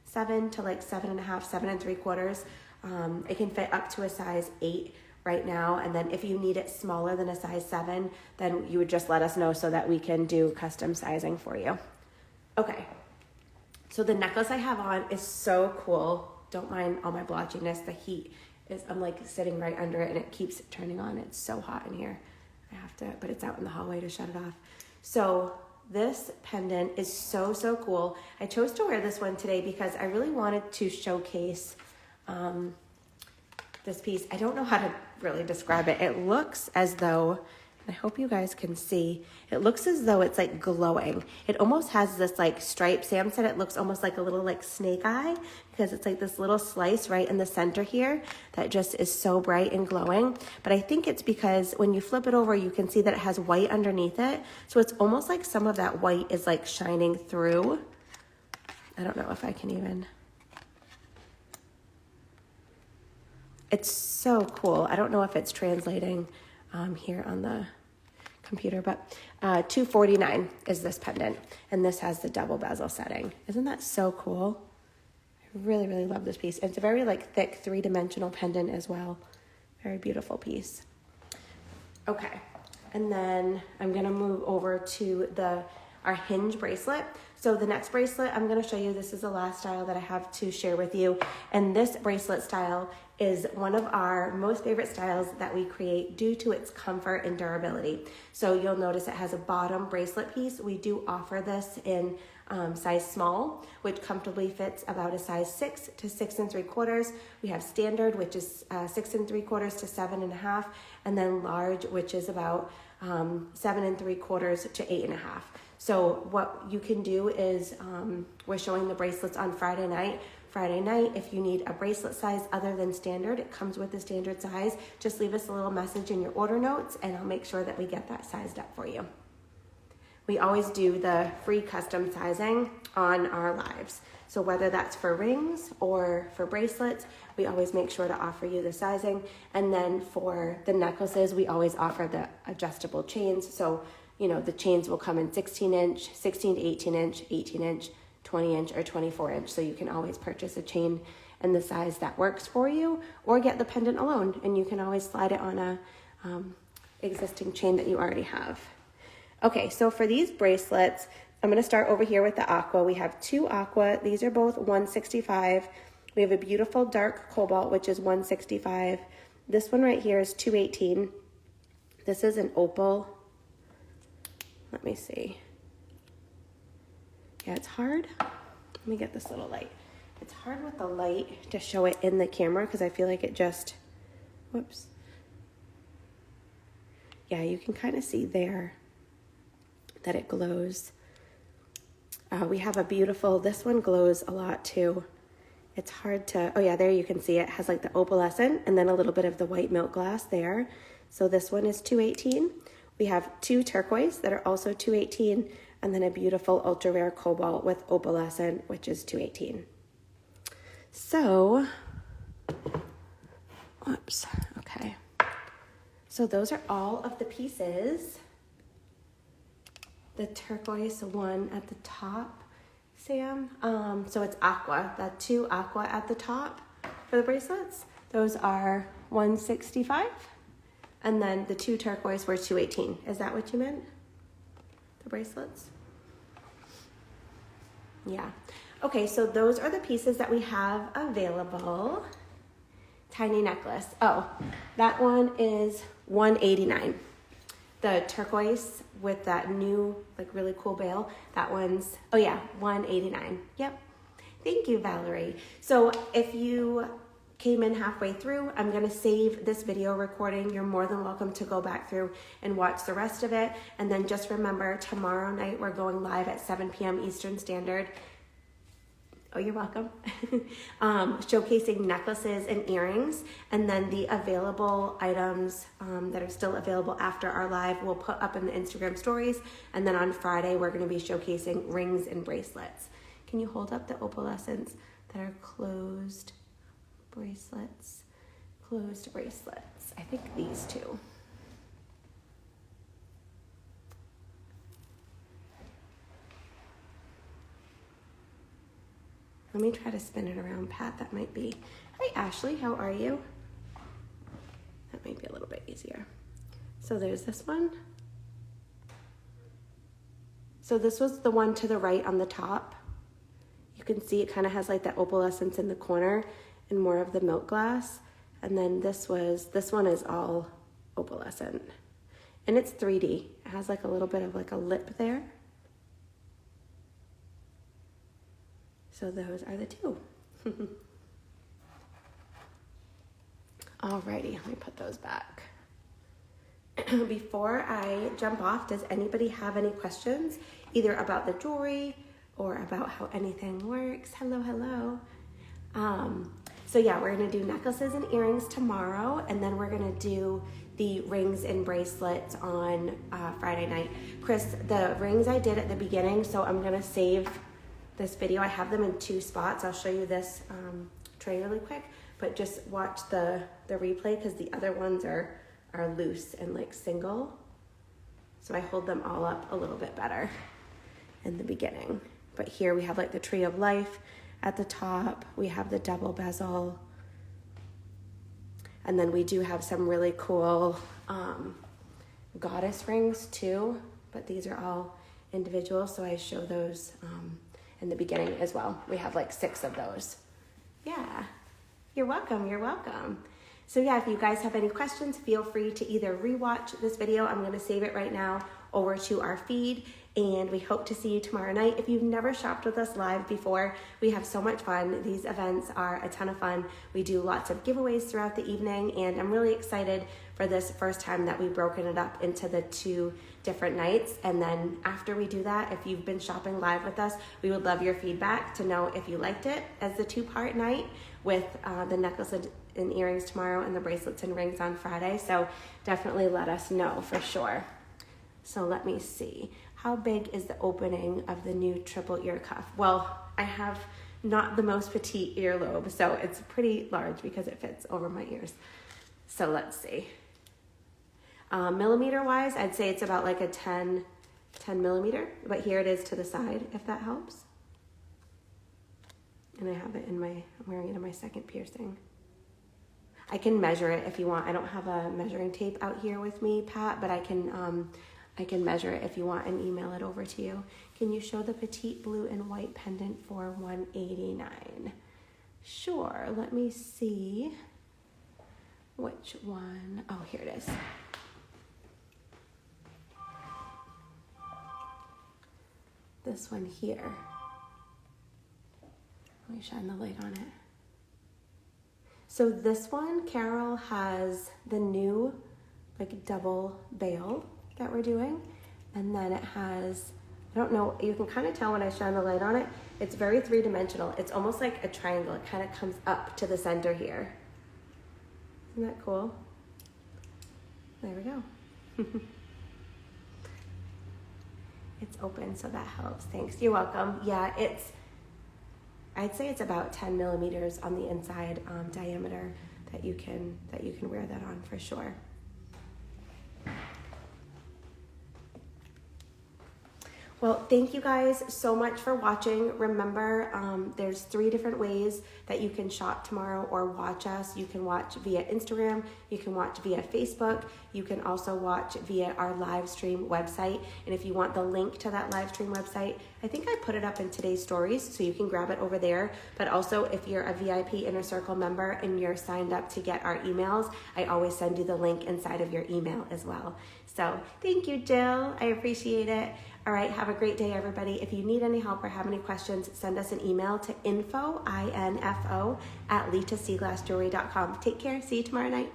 7 to like 7.5, 7 3/4. It can fit up to a size 8 right now, and then if you need it smaller than a size 7, then you would just let us know so that we can do custom sizing for you. Okay, so the necklace I have on is so cool. Don't mind all my blotchiness. The heat is, I'm like sitting right under it and it keeps turning on. It's so hot in here. I have to, but it's out in the hallway to shut it off. So this pendant is so, so cool. I chose to wear this one today because I really wanted to showcase this piece. I don't know how to really describe it. It looks as though, I hope you guys can see, it looks as though it's like glowing. It almost has this like stripe. Sam said it looks almost like a little like snake eye because it's like this little slice right in the center here that just is so bright and glowing. But I think it's because when you flip it over, you can see that it has white underneath it. So it's almost like some of that white is like shining through. I don't know if I can even. It's so cool. I don't know if it's translating here on the computer, but $249 is this pendant, and this has the double bezel setting. Isn't that so cool? I really, really love this piece. It's a very like thick 3-dimensional pendant as well. Very beautiful piece. Okay, and then I'm gonna move over to our hinge bracelet. So the next bracelet I'm gonna show you, this is the last style that I have to share with you, and this bracelet style is one of our most favorite styles that we create due to its comfort and durability. So you'll notice it has a bottom bracelet piece. We do offer this in size small, which comfortably fits about a size 6 to 6 3/4. We have standard, which is 6 3/4 to 7.5, and then large, which is about 7 3/4 to 8.5. So what you can do is we're showing the bracelets on Friday night. Friday night, if you need a bracelet size other than standard, it comes with the standard size. Just leave us a little message in your order notes and I'll make sure that we get that sized up for you. We always do the free custom sizing on our lives. So whether that's for rings or for bracelets, we always make sure to offer you the sizing. And then for the necklaces, we always offer the adjustable chains. So, you know, the chains will come in 16 inch, 16 to 18 inch, 18 inch, 20 inch, or 24 inch. So you can always purchase a chain in the size that works for you, or get the pendant alone, and you can always slide it on a existing chain that you already have. Okay, so for these bracelets, I'm going to start over here with the aqua. We have 2 aqua. These are both $165. We have a beautiful dark cobalt, which is $165. This one right here is $218. This is an opal. Let me see. Yeah, it's hard. Let me get this little light. It's hard with the light to show it in the camera because I feel like it just, whoops. Yeah, you can kind of see there that it glows. We have a beautiful, this one glows a lot too. It's hard to, oh yeah, there you can see it has like the opalescent and then a little bit of the white milk glass there. So this one is $218. We have 2 turquoise that are also $218, and then a beautiful ultra rare cobalt with opalescent, which is $218. So, whoops, okay. So those are all of the pieces. The turquoise one at the top, Sam. So it's aqua, the 2 aqua at the top for the bracelets. Those are $165. And then the 2 turquoise were $218. Is that what you meant? The bracelets? Yeah. Okay, so those are the pieces that we have available. Tiny necklace. Oh, that one is $189. The turquoise with that new, like really cool bail, that one's, oh yeah, $189. Yep. Thank you, Valerie. So if you came in halfway through, I'm gonna save this video recording. You're more than welcome to go back through and watch the rest of it. And then just remember, tomorrow night we're going live at 7 p.m. Eastern Standard. Oh, you're welcome. Showcasing necklaces and earrings, and then the available items that are still available after our live we'll put up in the Instagram stories. And then on Friday we're going to be showcasing rings and bracelets. Can you hold up the opalescents that are closed bracelets? Closed bracelets. I think these 2. Let me try to spin it around, Pat. That might be. Hi, Ashley. How are you? That might be a little bit easier. So there's this one. So this was the one to the right on the top. You can see it kind of has like that opalescence in the corner and more of the milk glass. And then this one is all opalescent. And it's 3D. It has like a little bit of like a lip there. So those are the two. Alrighty, let me put those back. Before I jump off, does anybody have any questions? Either about the jewelry or about how anything works? Hello, hello. So yeah, we're gonna do necklaces and earrings tomorrow, and then we're gonna do the rings and bracelets on Friday night. Chris, the rings I did at the beginning, so I'm gonna save this video. I have them in 2 spots. I'll show you this tray really quick, but just watch the replay because the other ones are loose and like single. So I hold them all up a little bit better in the beginning. But here we have like the tree of life at the top. We have the double bezel. And then we do have some really cool goddess rings too, but these are all individual. So I show those in the beginning as well. We have like 6 of those. Yeah, you're welcome, you're welcome. So yeah, if you guys have any questions, feel free to either rewatch this video. I'm gonna save it right now over to our feed, and we hope to see you tomorrow night. If you've never shopped with us live before, we have so much fun. These events are a ton of fun. We do lots of giveaways throughout the evening, and I'm really excited for this first time that we've broken it up into the 2 different nights. And then after we do that, if you've been shopping live with us, we would love your feedback to know if you liked it as the 2-part night with the necklace and earrings tomorrow and the bracelets and rings on Friday. So definitely let us know for sure. So let me see. How big is the opening of the new triple ear cuff? Well, I have not the most petite earlobe, so it's pretty large because it fits over my ears. So let's see. Millimeter wise, I'd say it's about like a 10 millimeter, but here it is to the side, if that helps. And I have it I'm wearing it in my second piercing. I can measure it if you want. I don't have a measuring tape out here with me, Pat, but I can measure it if you want and email it over to you. Can you show the petite blue and white pendant for $189? Sure, let me see which one. Oh, here it is. This one here. Let me shine the light on it. So this one, Carol has the new like double bail that we're doing. And then it has, I don't know, you can kind of tell when I shine the light on it, it's very 3-dimensional. It's almost like a triangle. It kind of comes up to the center here. Isn't that cool? There we go. It's open, so that helps. Thanks. You're welcome. Yeah, I'd say it's about 10 millimeters on the inside diameter that you can wear that on for sure. Well, thank you guys so much for watching. Remember, there's 3 different ways that you can shop tomorrow or watch us. You can watch via Instagram, you can watch via Facebook, you can also watch via our live stream website. And if you want the link to that live stream website, I think I put it up in today's stories, so you can grab it over there. But also, if you're a VIP Inner Circle member and you're signed up to get our emails, I always send you the link inside of your email as well. So thank you, Jill. I appreciate it. All right, have a great day, everybody. If you need any help or have any questions, send us an email to info@litacglassjewelry.com. Take care. See you tomorrow night.